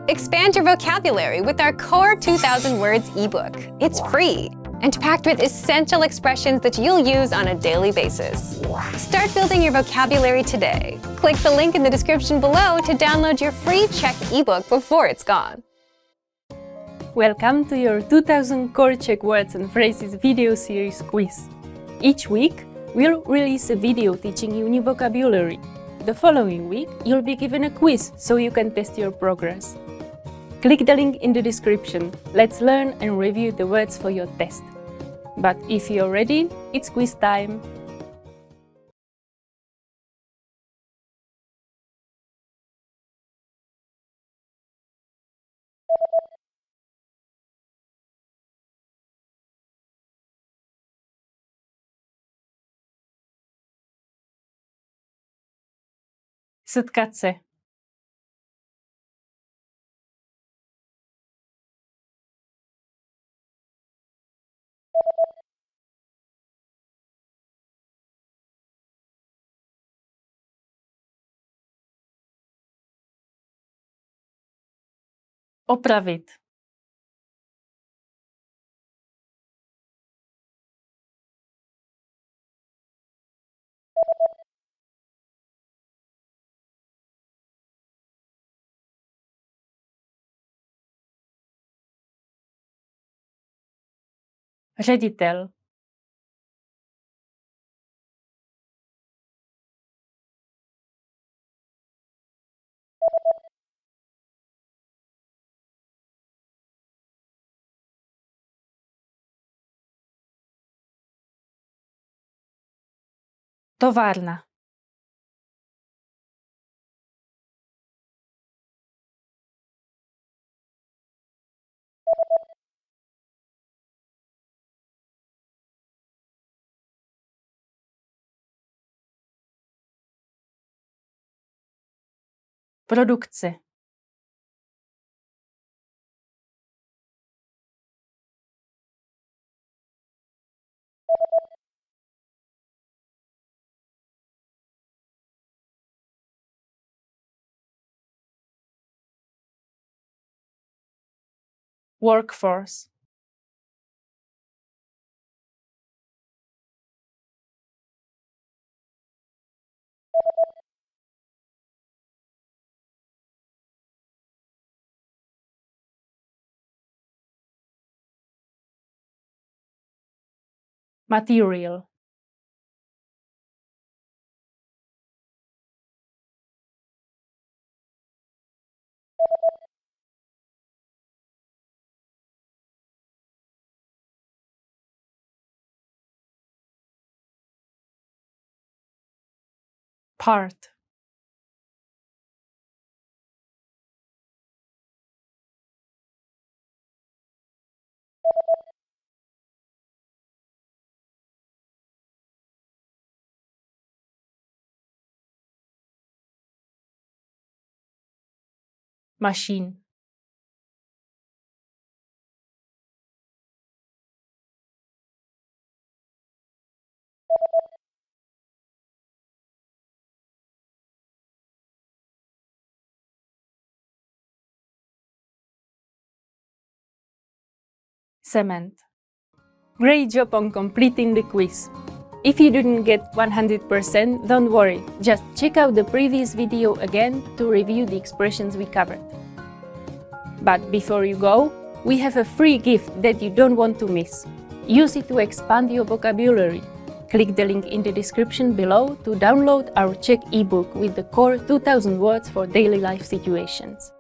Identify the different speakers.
Speaker 1: Expand your vocabulary with our Core 2000 Words ebook. It's free and packed with essential expressions that you'll use on a daily basis. Start building your vocabulary today. Click the link in the description below to download your free Czech ebook before it's gone.
Speaker 2: Welcome to your 2000 Core Czech Words and Phrases video series quiz. Each week, we'll release a video teaching you new vocabulary. The following week, you'll be given a quiz so you can test your progress. Click the link in the description. Let's learn and review the words for your test. But if you're ready, it's quiz time! Setkat se. Opravit. Ředitel. Továrna. Produkce. Workforce. Material. Part. Machine. Cement. Great job on completing the quiz. If you didn't get 100%, don't worry. Just check out the previous video again to review the expressions we covered. But before you go, we have a free gift that you don't want to miss. Use it to expand your vocabulary. Click the link in the description below to download our Czech ebook with the Core 2000 Words for Daily Life Situations.